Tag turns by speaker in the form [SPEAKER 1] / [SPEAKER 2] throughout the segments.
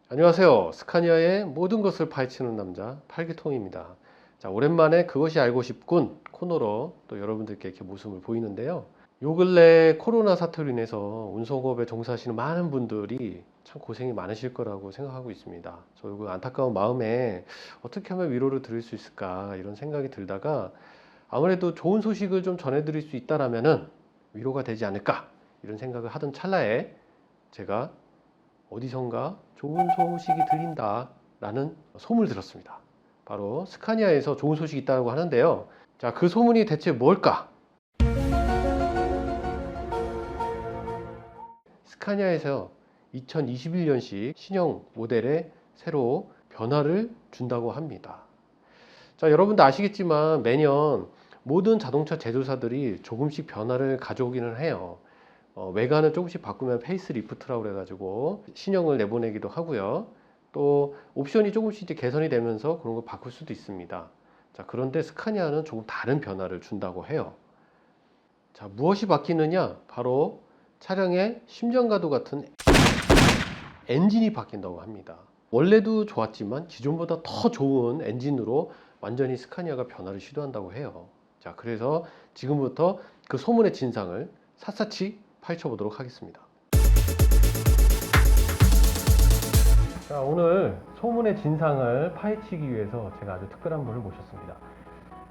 [SPEAKER 1] 안녕하세요. 스카니아의 모든 것을 파헤치는 남자 팔기통입니다. 자, 오랜만에 그것이 알고 싶군 코너로 또 여러분들께 이렇게 모습을 보이는데요. 요 근래 코로나 사태로 인해서 운송업에 종사하시는 많은 분들이 참 고생이 많으실 거라고 생각하고 있습니다. 저 그 안타까운 마음에 어떻게 하면 위로를 드릴 수 있을까 이런 생각이 들다가 아무래도 좋은 소식을 좀 전해드릴 수 있다라면은 위로가 되지 않을까 이런 생각을 하던 찰나에 제가 어디선가 좋은 소식이 들린다 라는 소문을 들었습니다. 바로 스카니아에서 좋은 소식이 있다고 하는데요. 자, 그 소문이 대체 뭘까? 스카니아에서 2021년식 신형 모델에 새로 변화를 준다고 합니다. 자, 여러분도 아시겠지만 매년 모든 자동차 제조사들이 조금씩 변화를 가져오기는 해요. 외관을 조금씩 바꾸면 페이스리프트라고 그래가지고 신형을 내보내기도 하고요. 또 옵션이 조금씩 이제 개선이 되면서 그런 거 바꿀 수도 있습니다. 자, 그런데 스카니아는 조금 다른 변화를 준다고 해요. 자, 무엇이 바뀌느냐? 바로 차량의 심전가도 같은 엔진이 바뀐다고 합니다. 원래도 좋았지만 기존보다 더 좋은 엔진으로 완전히 스카니아가 변화를 시도한다고 해요. 자, 그래서 지금부터 그 소문의 진상을 샅샅이 파헤쳐보도록 하겠습니다. 자, 오늘 소문의 진상을 파헤치기 위해서 제가 아주 특별한 분을 모셨습니다.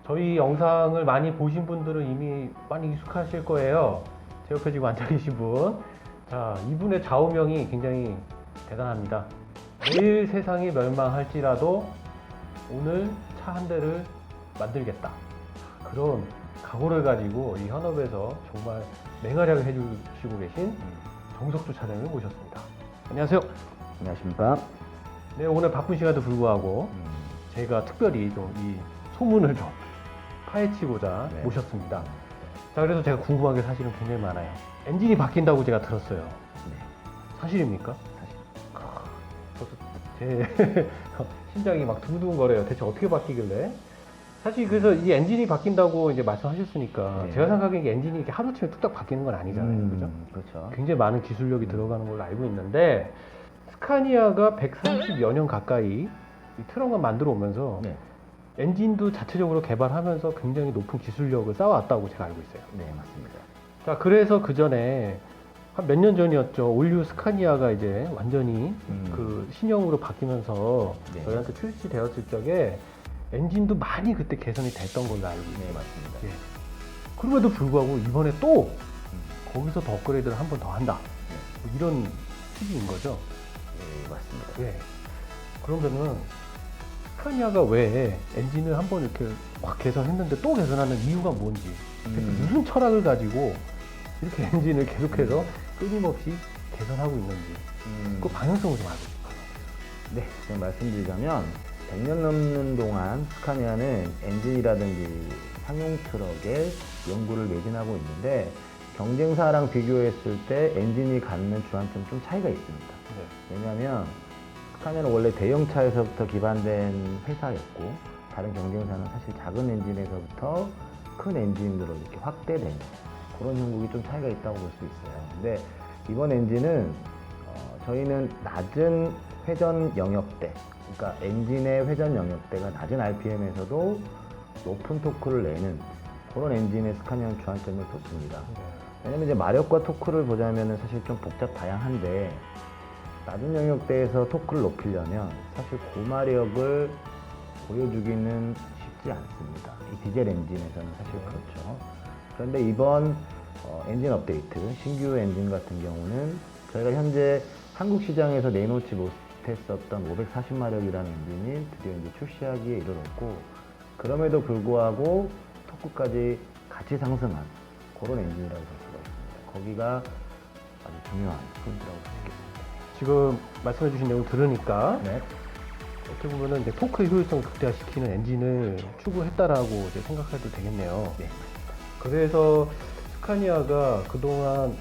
[SPEAKER 1] 저희 영상을 많이 보신 분들은 이미 많이 익숙하실 거예요. 제 옆에 지금 앉아 계신 분. 자, 이분의 좌우명이 굉장히 대단합니다. 내일 세상이 멸망할지라도 오늘 차 한 대를 만들겠다. 그런 각오를 가지고 이 현업에서 정말 맹활약을 해주시고 계신 정석주 차장을 모셨습니다. 안녕하세요.
[SPEAKER 2] 안녕하십니까.
[SPEAKER 1] 네, 오늘 바쁜 시간에도 불구하고 제가 특별히 좀 이 소문을 좀 파헤치고자
[SPEAKER 2] 네.
[SPEAKER 1] 모셨습니다. 자, 그래서 제가 궁금한 게 사실은 굉장히 많아요. 엔진이 바뀐다고 제가 들었어요.
[SPEAKER 2] 네.
[SPEAKER 1] 사실입니까?
[SPEAKER 2] 사실.
[SPEAKER 1] 저도 제 심장이 막 두근두근거려요. 대체 어떻게 바뀌길래? 사실 그래서 이 엔진이 바뀐다고 이제 말씀하셨으니까
[SPEAKER 2] 네.
[SPEAKER 1] 제가 생각하기에 이게 엔진이 이렇게 하루아침에 뚝딱 바뀌는 건 아니잖아요. 그죠?
[SPEAKER 2] 그렇죠.
[SPEAKER 1] 굉장히 많은 기술력이 들어가는 걸로 알고 있는데 스카니아가 130여 년 가까이 이 트럭을 만들어 오면서
[SPEAKER 2] 네.
[SPEAKER 1] 엔진도 자체적으로 개발하면서 굉장히 높은 기술력을 쌓아왔다고 제가 알고 있어요.
[SPEAKER 2] 네, 맞습니다.
[SPEAKER 1] 자, 그래서 그 전에 한 몇 년 전이었죠. 올류 스카니아가 이제 완전히 그 신형으로 바뀌면서
[SPEAKER 2] 네.
[SPEAKER 1] 저희한테 출시되었을 적에 엔진도 많이 그때 개선이 됐던 걸로 알고 있어요.
[SPEAKER 2] 네, 맞습니다.
[SPEAKER 1] 예. 그럼에도 불구하고 이번에 또 거기서 더 업그레이드를 한 번 더 한다. 뭐 이런 특이인 거죠.
[SPEAKER 2] 네, 맞습니다.
[SPEAKER 1] 예. 그러면은 스카니아가 왜 엔진을 한 번 이렇게 확 개선했는데 또 개선하는 이유가 뭔지, 무슨 철학을 가지고 이렇게 엔진을 계속해서 끊임없이 개선하고 있는지 그 방향성을 좀 알고 싶어요.
[SPEAKER 2] 네, 제가 말씀드리자면 100년 넘는 동안 스카니아는 엔진이라든지 상용 트럭에 연구를 매진하고 있는데 경쟁사랑 비교했을 때 엔진이 갖는 주안점 좀 차이가 있습니다.
[SPEAKER 1] 네.
[SPEAKER 2] 왜냐하면 스카니아는 원래 대형차에서부터 기반된 회사였고 다른 경쟁사는 사실 작은 엔진에서부터 큰 엔진으로 이렇게 확대된 그런 형국이 좀 차이가 있다고 볼 수 있어요. 근데 이번 엔진은 저희는 낮은 회전 영역대, 그러니까 엔진의 회전 영역대가 낮은 RPM에서도 높은 토크를 내는 그런 엔진의 스카니아는 주안점을 뒀습니다. 왜냐면 이제 마력과 토크를 보자면 사실 좀 복잡 다양한데 낮은 영역대에서 토크를 높이려면 사실 고마력을 보여주기는 쉽지 않습니다. 이 디젤 엔진에서는 사실 그렇죠. 그런데 이번 엔진 업데이트, 신규 엔진 같은 경우는 저희가 현재 한국 시장에서 내놓지 못했었던 540마력이라는 엔진이 드디어 이제 출시하기에 이르렀고, 그럼에도 불구하고 토크까지 같이 상승한 그런 엔진이라고 볼 수가 있습니다. 거기가 아주 중요한 포인트라고 볼 수 있겠습니다.
[SPEAKER 1] 지금 말씀해 주신 내용 들으니까
[SPEAKER 2] 네.
[SPEAKER 1] 어떻게 보면 이제 토크의 효율성을 극대화시키는 엔진을 추구했다라고 이제 생각해도 되겠네요.
[SPEAKER 2] 네.
[SPEAKER 1] 그래서 스카니아가 그동안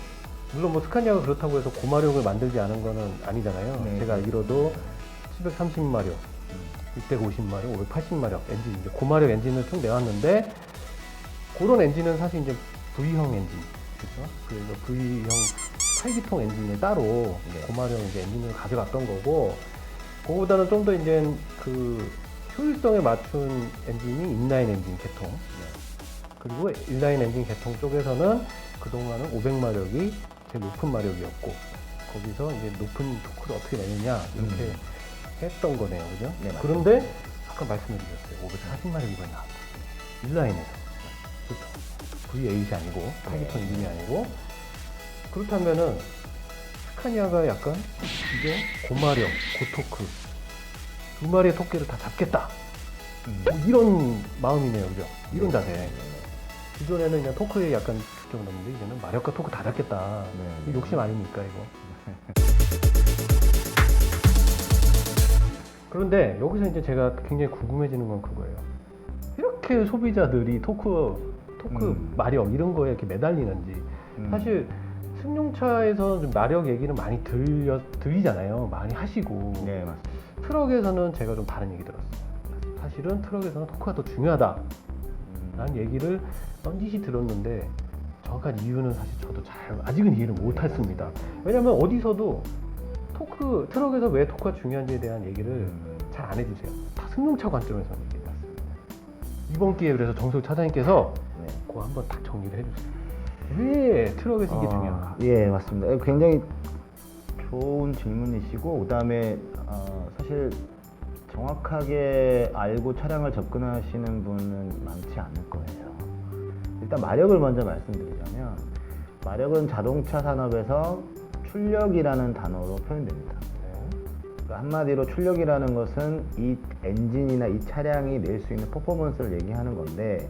[SPEAKER 1] 물론 뭐 스카니아가 그렇다고 해서 고마력을 만들지 않은 거는 아니잖아요.
[SPEAKER 2] 네.
[SPEAKER 1] 제가 알기로도 730마력, 650마력, 580마력 엔진, 이제 고마력 엔진을 쭉 내왔는데 그런 엔진은 사실 이제 V형 엔진, 그렇죠? 그래서 V형 8기통 엔진을 따로
[SPEAKER 2] 네.
[SPEAKER 1] 고마력 이제 엔진을 가져갔던 거고, 그거보다는 좀 더 이제 그 효율성에 맞춘 엔진이 인라인 엔진 계통. 그리고 인라인 엔진 계통 쪽에서는 그동안은 500마력이 제일 높은 마력이었고, 거기서 이제 높은 토크를 어떻게 내느냐 이렇게 했던 거네요, 그죠?
[SPEAKER 2] 네, 맞습니다.
[SPEAKER 1] 그런데 아까 말씀해 주셨어요, 540마력 이번에 나왔죠. 인라인에서. 그렇죠. V8이 아니고 8기통 엔진이 아니고. 그렇다면은 스카니아가 약간 이게 고마력, 고토크 두 마리의 토끼를 다 잡겠다, 뭐 이런 마음이네요, 그죠? 이런 자세. 기존에는 그냥 토크에 약간 중점을 뒀는데 이제는 마력과 토크 다 잡겠다.
[SPEAKER 2] 네.
[SPEAKER 1] 이 욕심 아닙니까 이거? 그런데 여기서 이제 제가 굉장히 궁금해지는 건 그거예요. 이렇게 소비자들이 토크 마력 이런 거에 이렇게 매달리는지. 사실 승용차에서는 좀 마력 얘기는 많이 들리잖아요. 많이 하시고.
[SPEAKER 2] 네, 맞습니다.
[SPEAKER 1] 트럭에서는 제가 좀 다른 얘기 들었어요. 사실은 트럭에서는 토크가 더 중요하다 라는 얘기를 넌지시 들었는데, 정확한 이유는 사실 저도 아직은 이해를 못했습니다. 왜냐면 어디서도 트럭에서 왜 토크가 중요한지에 대한 얘기를 잘 안 해주세요. 다 승용차 관점에서 얘기해봤습니다. 이번 기회에 그래서 정석 차장님께서
[SPEAKER 2] 네.
[SPEAKER 1] 그거 한번 딱 정리를 해주세요. 왜 트럭에서 이게 중요한가?
[SPEAKER 2] 예, 맞습니다. 굉장히 좋은 질문이시고, 그다음에 사실 정확하게 알고 차량을 접근하시는 분은 많지 않을 거예요. 일단 마력을 먼저 말씀드리자면, 마력은 자동차 산업에서 출력이라는 단어로 표현됩니다. 그러니까 한마디로 출력이라는 것은 이 엔진이나 이 차량이 낼 수 있는 퍼포먼스를 얘기하는 건데,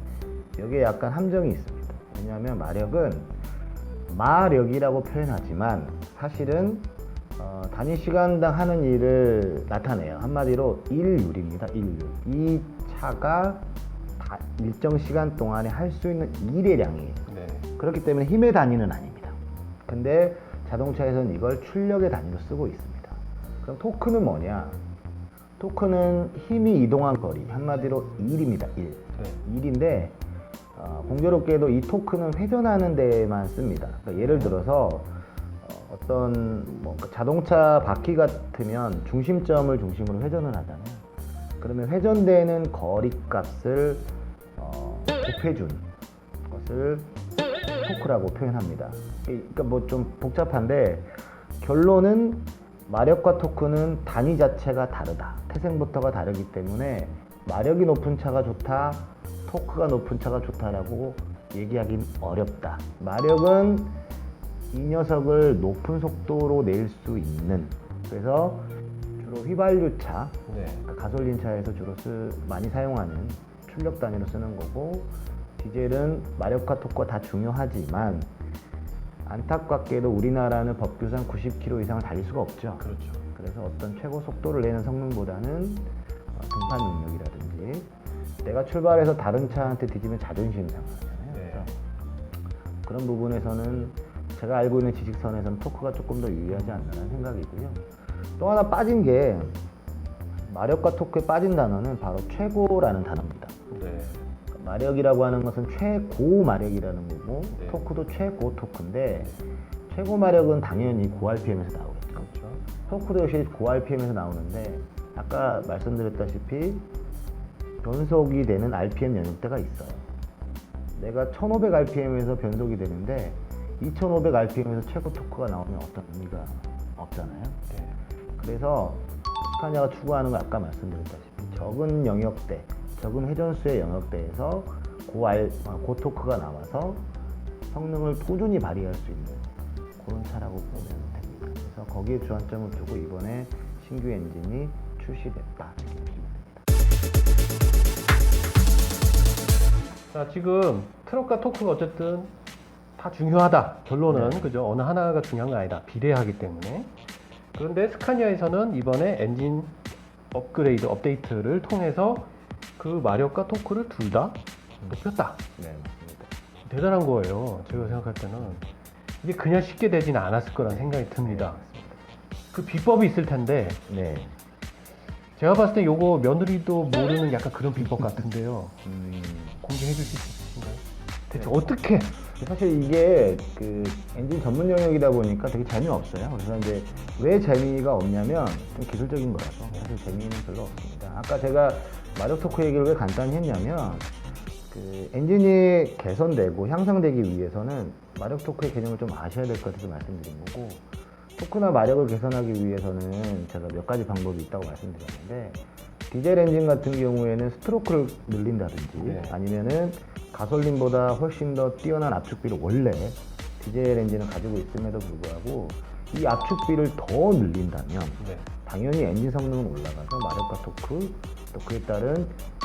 [SPEAKER 2] 여기에 약간 함정이 있습니다. 왜냐하면 마력은 마력이라고 표현하지만 사실은 단위 시간당 하는 일을 나타내요. 한마디로 일률입니다. 일률. 이 차가 일정 시간 동안에 할 수 있는 일의 양이에요.
[SPEAKER 1] 네.
[SPEAKER 2] 그렇기 때문에 힘의 단위는 아닙니다. 근데 자동차에서는 이걸 출력의 단위로 쓰고 있습니다. 그럼 토크는 뭐냐? 토크는 힘이 이동한 거리, 한마디로 일입니다. 일.
[SPEAKER 1] 네.
[SPEAKER 2] 일인데 공교롭게도 이 토크는 회전하는 데만 씁니다. 그러니까 예를 들어서 어떤 자동차 바퀴 같으면 중심점을 중심으로 회전을 하잖아요. 그러면 회전되는 거리 값을 곱해준 것을 토크라고 표현합니다. 그러니까 뭐 좀 복잡한데, 결론은 마력과 토크는 단위 자체가 다르다. 태생부터가 다르기 때문에 마력이 높은 차가 좋다, 토크가 높은 차가 좋다라고 얘기하긴 어렵다. 마력은 이 녀석을 높은 속도로 낼 수 있는, 그래서 주로 휘발유차,
[SPEAKER 1] 네.
[SPEAKER 2] 가솔린 차에서 주로 많이 사용하는 출력 단위로 쓰는 거고, 디젤은 마력과 토크가 다 중요하지만 안타깝게도 우리나라는 법규상 90km 이상을 달릴 수가 없죠.
[SPEAKER 1] 그렇죠.
[SPEAKER 2] 그래서 어떤 최고 속도를 내는 성능보다는 등판 능력이라든지, 내가 출발해서 다른 차한테 뒤지면 자존심 상하잖아요.
[SPEAKER 1] 네.
[SPEAKER 2] 그래서 그런 부분에서는 제가 알고 있는 지식선에서는 토크가 조금 더 유리하지 않나라는 생각이고요. 또 하나 빠진 게, 마력과 토크에 빠진 단어는 바로 최고라는 단어입니다.
[SPEAKER 1] 네.
[SPEAKER 2] 마력이라고 하는 것은 최고 마력이라는 거고,
[SPEAKER 1] 네.
[SPEAKER 2] 토크도 최고 토크인데, 최고 마력은 당연히 고 RPM에서 나오겠죠.
[SPEAKER 1] 그렇죠.
[SPEAKER 2] 토크도 역시 고 RPM에서 나오는데, 아까 말씀드렸다시피 변속이 되는 RPM 연령대가 있어요. 내가 1500 RPM에서 변속이 되는데 2500 RPM에서 최고 토크가 나오면 어떤 의미가 없잖아요.
[SPEAKER 1] 네.
[SPEAKER 2] 그래서 스카니아가 추구하는 건 아까 말씀드렸다시피 적은 영역대, 적은 회전수의 영역대에서 고토크가 나와서 성능을 꾸준히 발휘할 수 있는 그런 차라고 보면 됩니다. 그래서 거기에 주안점을 두고 이번에 신규 엔진이 출시됐다 이렇게 보시면 됩니다.
[SPEAKER 1] 자, 지금 트럭과 토크가 어쨌든 다 중요하다. 결론은
[SPEAKER 2] 네.
[SPEAKER 1] 그죠? 어느 하나가 중요한 건 아니다. 비례하기 때문에. 그런데 스카니아에서는 이번에 엔진 업데이트를 통해서 그 마력과 토크를 둘 다 높였다.
[SPEAKER 2] 네, 맞습니다.
[SPEAKER 1] 대단한 거예요. 제가 생각할 때는 이게 그냥 쉽게 되지는 않았을 거란 생각이 듭니다. 그 비법이 있을 텐데
[SPEAKER 2] 네.
[SPEAKER 1] 제가 봤을 때 요거 며느리도 모르는 약간 그런 비법 같은데요.
[SPEAKER 2] 음,
[SPEAKER 1] 공개해 주실 수 있으신가요? 대체
[SPEAKER 2] 네.
[SPEAKER 1] 어떻게?
[SPEAKER 2] 사실 이게 그 엔진 전문 영역이다 보니까 되게 재미없어요. 그래서 이제 왜 재미가 없냐면 좀 기술적인 거라서 사실 재미는 별로 없습니다. 아까 제가 마력 토크 얘기를 왜 간단히 했냐면 그 엔진이 개선되고 향상되기 위해서는 마력 토크의 개념을 좀 아셔야 될 것 같아서 말씀드린 거고, 토크나 마력을 개선하기 위해서는 제가 몇 가지 방법이 있다고 말씀드렸는데, 디젤 엔진 같은 경우에는 스트로크를 늘린다든지
[SPEAKER 1] 네.
[SPEAKER 2] 아니면은 가솔린보다 훨씬 더 뛰어난 압축비를 원래 디젤 엔진은 가지고 있음에도 불구하고 이 압축비를 더 늘린다면
[SPEAKER 1] 네.
[SPEAKER 2] 당연히 엔진 성능은 올라가서 마력과 토크, 또 그에 따른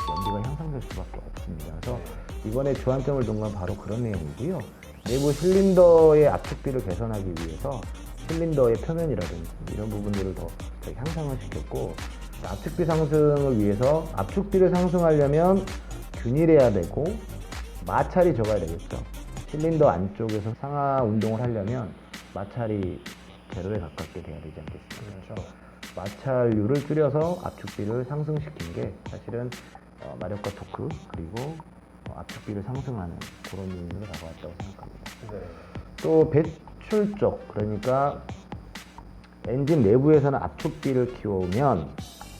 [SPEAKER 2] 연비가 향상될 수밖에 없습니다. 그래서 이번에 주안점을 둔 건 바로 그런 내용이고요. 내부 실린더의 압축비를 개선하기 위해서 실린더의 표면이라든지 이런 부분들을 더 향상을 시켰고, 압축비 상승을 위해서 압축비를 상승하려면 균일해야 되고 마찰이 적어야 되겠죠. 실린더 안쪽에서 상하 운동을 하려면 마찰이 제로에 가깝게 돼야 되지 않겠습니까? 그래서 마찰률을 줄여서 압축비를 상승시킨 게 사실은 마력과 토크 그리고 압축비를 상승하는 그런 요인으로 다가왔다고 생각합니다.
[SPEAKER 1] 네.
[SPEAKER 2] 또 배출 쪽, 그러니까 엔진 내부에서는 압축비를 키우면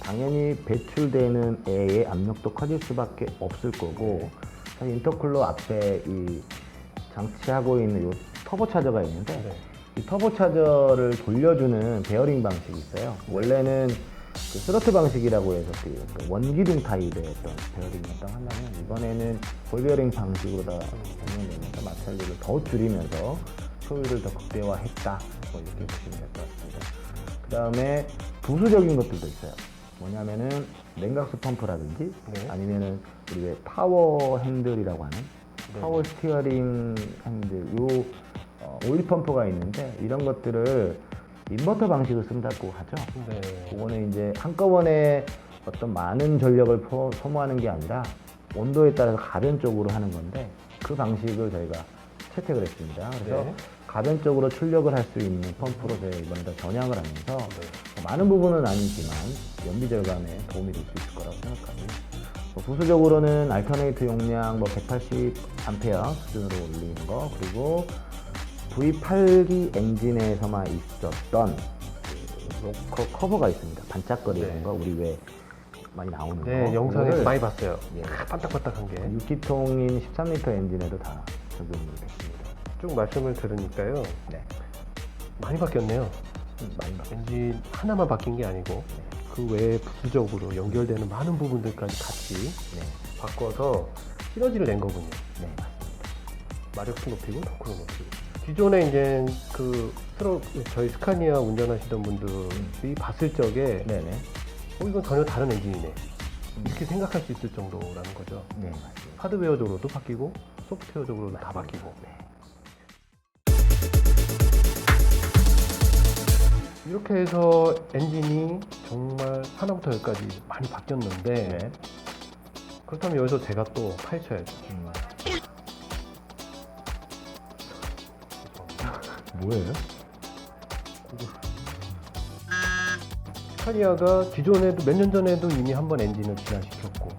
[SPEAKER 2] 당연히 배출되는 애의 압력도 커질 수밖에 없을 거고, 사실 인터쿨러 앞에 이 장치하고 있는 요 터보차저가 있는데
[SPEAKER 1] 네.
[SPEAKER 2] 이 터보차저를 돌려주는 베어링 방식이 있어요. 원래는 그 스로틀 방식이라고 해서 그 원기둥 타입의 어떤 베어링이었다고 한다면, 이번에는 볼베어링 방식으로 다 변경되면서 마찰률을 더 줄이면서 효율을 더 극대화했다, 뭐 이렇게 보시면 될 것 같습니다. 그 다음에 부수적인 것들도 있어요. 뭐냐면은 냉각수 펌프라든지
[SPEAKER 1] 네.
[SPEAKER 2] 아니면은 우리 왜 파워 핸들이라고 하는
[SPEAKER 1] 네.
[SPEAKER 2] 파워 스티어링 핸들, 요 오일 펌프가 있는데 이런 것들을 인버터 방식을 쓴다고 하죠.
[SPEAKER 1] 네.
[SPEAKER 2] 그거는 이제 한꺼번에 어떤 많은 전력을 소모하는 게 아니라 온도에 따라서 가변적으로 하는 건데, 그 방식을 저희가 채택을 했습니다. 그래서
[SPEAKER 1] 네.
[SPEAKER 2] 가변적으로 출력을 할 수 있는 펌프로 저희가 이번에 다 전향을 하면서
[SPEAKER 1] 네.
[SPEAKER 2] 많은 부분은 아니지만 연비 절감에 도움이 될 수 있을 거라고 생각합니다. 부수적으로는 알터네이터 용량 180A 수준으로 올리는 거, 그리고 V8기 엔진에서만 있었던 그 로커 커버가 있습니다. 반짝거리는
[SPEAKER 1] 네.
[SPEAKER 2] 거, 우리 왜 많이 나오는
[SPEAKER 1] 네,
[SPEAKER 2] 거.
[SPEAKER 1] 영상에서
[SPEAKER 2] 그거를
[SPEAKER 1] 많이 봤어요.
[SPEAKER 2] 예.
[SPEAKER 1] 반딱반딱한 게.
[SPEAKER 2] 6기통인 13L 엔진에도 다 적용이 됐습니다.
[SPEAKER 1] 쭉 말씀을 들으니까요.
[SPEAKER 2] 네.
[SPEAKER 1] 많이 바뀌었네요.
[SPEAKER 2] 많이 바뀌었습니다.
[SPEAKER 1] 엔진 하나만 바뀐 게 아니고 그 외에 부수적으로 연결되는 많은 부분들까지 같이
[SPEAKER 2] 네.
[SPEAKER 1] 바꿔서 시너지를 낸 거군요.
[SPEAKER 2] 네.
[SPEAKER 1] 마력도 높이고 토크도 높이고. 기존에 이제 그 저희 스카니아 운전하시던 분들이 봤을 적에
[SPEAKER 2] 네네.
[SPEAKER 1] 이건 전혀 다른 엔진이네 이렇게 생각할 수 있을 정도라는 거죠.
[SPEAKER 2] 네, 맞습니다.
[SPEAKER 1] 하드웨어적으로도 바뀌고 소프트웨어적으로도 다 바뀌고. 이렇게 해서 엔진이 정말 하나부터 열까지 많이 바뀌었는데,
[SPEAKER 2] 네.
[SPEAKER 1] 그렇다면 여기서 제가 또 파헤쳐야죠.
[SPEAKER 2] 뭐예요?
[SPEAKER 1] 스카니아가 기존에도 몇 년 전에도 이미 한번 엔진을 진화시켰고,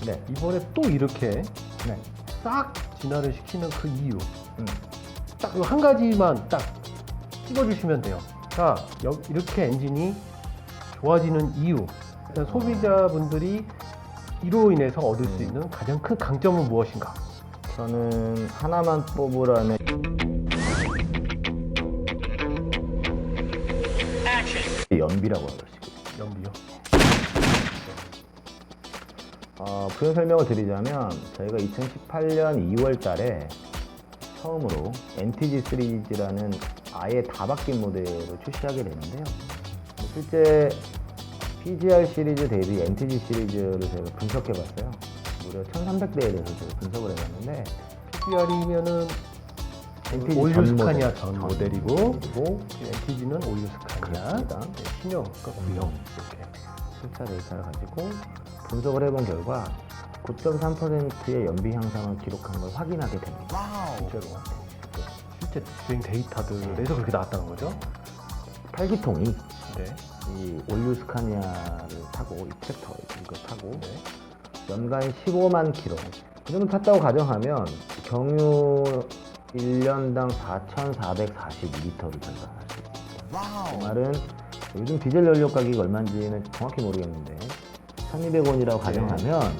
[SPEAKER 2] 네.
[SPEAKER 1] 이번에 또 이렇게
[SPEAKER 2] 네.
[SPEAKER 1] 싹 진화를 시키는 그 이유,
[SPEAKER 2] 음.
[SPEAKER 1] 딱 한 가지만 딱 찍어주시면 돼요. 자, 이렇게 엔진이 좋아지는 이유, 일단 소비자분들이 이로 인해서 얻을 수 있는 가장 큰 강점은 무엇인가?
[SPEAKER 2] 저는 하나만 뽑으라면 연비라고 하시고.
[SPEAKER 1] 연비요.
[SPEAKER 2] 부연 설명을 드리자면 저희가 2018년 2월 달에 처음으로 NTG 시리즈라는 아예 다 바뀐 모델을 출시하게 되는데요. 실제 PGR 시리즈 대비 NTG 시리즈를 저희가 분석해 봤어요. 무려 1300대에 대해서 저희가 분석을 해봤는데,
[SPEAKER 1] PGR이면은
[SPEAKER 2] NTG
[SPEAKER 1] 올류
[SPEAKER 2] 전
[SPEAKER 1] 스카니아
[SPEAKER 2] 모델,
[SPEAKER 1] 전
[SPEAKER 2] 전
[SPEAKER 1] 모델이고,
[SPEAKER 2] 그리고
[SPEAKER 1] NTG는 올류 스카니아,
[SPEAKER 2] 그렇습니다.
[SPEAKER 1] 네, 신형, 그러니까 구형 이렇게.
[SPEAKER 2] 실차 데이터를 가지고 분석을 해본 결과 9.3%의 연비 향상을 기록한 걸 확인하게 됩니다.
[SPEAKER 1] 실제로. 실제 주행 데이터들에서 그렇게 나왔다는 거죠?
[SPEAKER 2] 8기통이
[SPEAKER 1] 네.
[SPEAKER 2] 이 올류 스카니아를 타고 이 트랙터 이거 타고
[SPEAKER 1] 네.
[SPEAKER 2] 연간 15만 킬로 그 정도 탔다고 가정하면 경유 1년당 4,442리터를 절감할 수 있습니다. 그 말은 요즘 디젤 연료 가격이 얼마인지는 정확히 모르겠는데 1,200원이라고 가정하면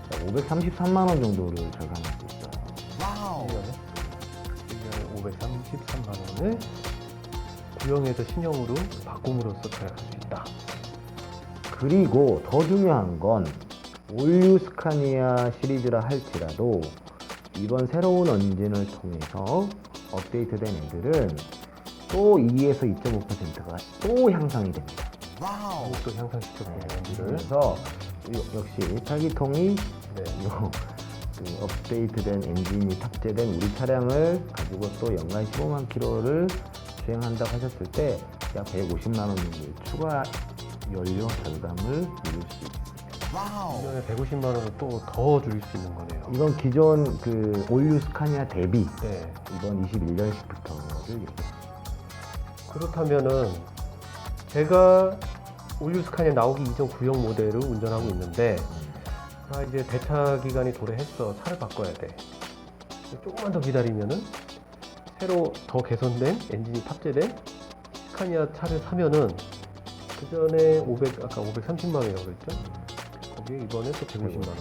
[SPEAKER 2] 533만 원 정도를 절감할 수 있어요.
[SPEAKER 1] 1년에 533만 원을 구형에서 신형으로 바꿈으로써 절약할 수 있다.
[SPEAKER 2] 그리고 더 중요한 건 올류 스카니아 시리즈라 할지라도 이번 새로운 엔진을 통해서 업데이트된 애들은 또 2에서 2.5%가 또 향상이 됩니다.
[SPEAKER 1] 또 향상시켰군요. 엔진을.
[SPEAKER 2] 그래서 역시 8기통이
[SPEAKER 1] 네.
[SPEAKER 2] 그 업데이트된 엔진이 탑재된 우리 차량을 가지고 또 연간 15만 킬로를 주행한다고 하셨을 때 약 150만 원 정도의 추가 연료 절감을 누릴 수 있습니다.
[SPEAKER 1] 1년에 150만 원을 또 더 줄일 수 있는 거네요.
[SPEAKER 2] 이건 기존 그 올류 스카니아 대비
[SPEAKER 1] 네.
[SPEAKER 2] 이번 21년식부터를 얘기합니다.
[SPEAKER 1] 그렇다면은 제가 올류 스카니아 나오기 이전 구형 모델을 운전하고 있는데 이제 대차 기간이 도래했어. 차를 바꿔야 돼. 조금만 더 기다리면은 새로 더 개선된 엔진이 탑재된 스카니아 차를 사면은 그 전에 아까 530만 원이라고 그랬죠? 거기에 이번에 또 150만 원.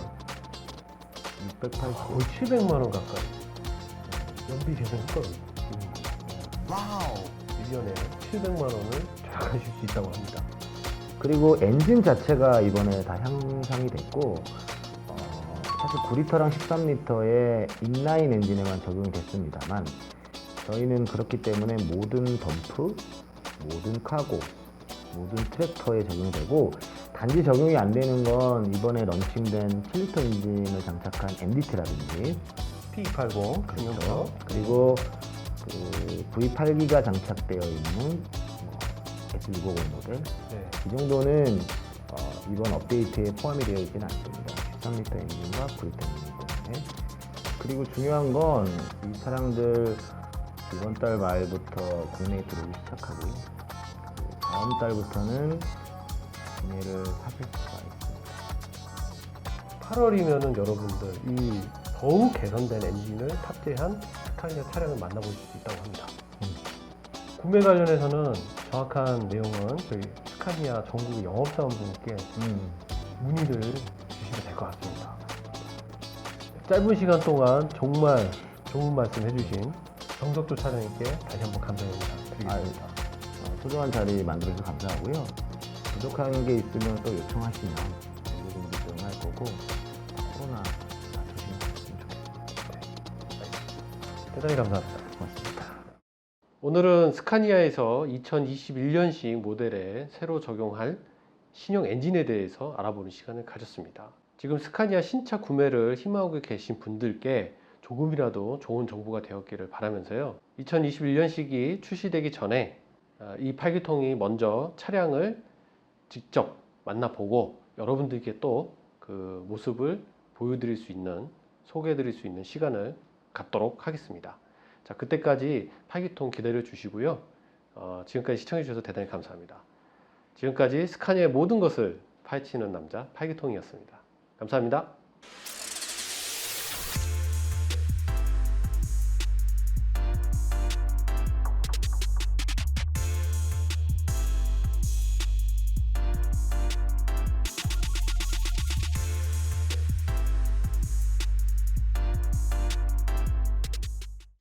[SPEAKER 2] 680.
[SPEAKER 1] 거의 700만 원 가까이. 연비 개선 효과가
[SPEAKER 2] 와우.
[SPEAKER 1] 1년에 700만 원을 절약하실 수 있다고 합니다.
[SPEAKER 2] 그리고 엔진 자체가 이번에 다 향상이 됐고 사실 9리터랑 13리터의 인라인 엔진에만 적용이 됐습니다만 저희는 그렇기 때문에 모든 덤프, 모든 카고, 모든 트랙터에 적용되고 단지 적용이 안 되는 건 이번에 런칭된 7리터 엔진을 장착한 MDT라든지
[SPEAKER 1] P280
[SPEAKER 2] 그렇죠. 그리고 그 V8기가 장착되어 있는 S650 모델
[SPEAKER 1] 네.
[SPEAKER 2] 이 정도는 이번 업데이트에 포함이 되어 있지는 않습니다. 13리터 엔진과 9리터 엔진 때문에. 그리고 중요한 건 이 차량들 이번 달 말부터 국내에 들어오기 시작하고 다음 달부터는 구매를 하실 수가 있습니다.
[SPEAKER 1] 8월이면은 여러분들 이 더욱 개선된 엔진을 탑재한 스카니아 차량을 만나보실 수 있다고 합니다. 구매 관련해서는 정확한 내용은 저희 스카니아 전국 영업사원분께 문의를 주시면 될 것 같습니다. 짧은 시간 동안 정말 좋은 말씀 해주신 정석조 차장님께 다시 한번 감사의 인사 드리겠습니다.
[SPEAKER 2] 소중한 자리 만들어주셔서 감사하고요. 부족한 게 있으면 또 요청하시면 언제든지 대응할 거고 코로나 조심하셨으면 좋겠습니다.
[SPEAKER 1] 대단히 감사합니다.
[SPEAKER 2] 고맙습니다.
[SPEAKER 1] 오늘은 스카니아에서 2021년식 모델에 새로 적용할 신형 엔진에 대해서 알아보는 시간을 가졌습니다. 지금 스카니아 신차 구매를 희망하고 계신 분들께 조금이라도 좋은 정보가 되었기를 바라면서요. 2021년식이 출시되기 전에 이 8기통이 먼저 차량을 직접 만나보고 여러분들께 또 그 모습을 보여드릴 수 있는, 소개해드릴 수 있는 시간을 갖도록 하겠습니다. 자, 그때까지 8기통 기다려 주시고요. 지금까지 시청해 주셔서 대단히 감사합니다. 지금까지 스카니아의 모든 것을 파헤치는 남자 8기통이었습니다. 감사합니다.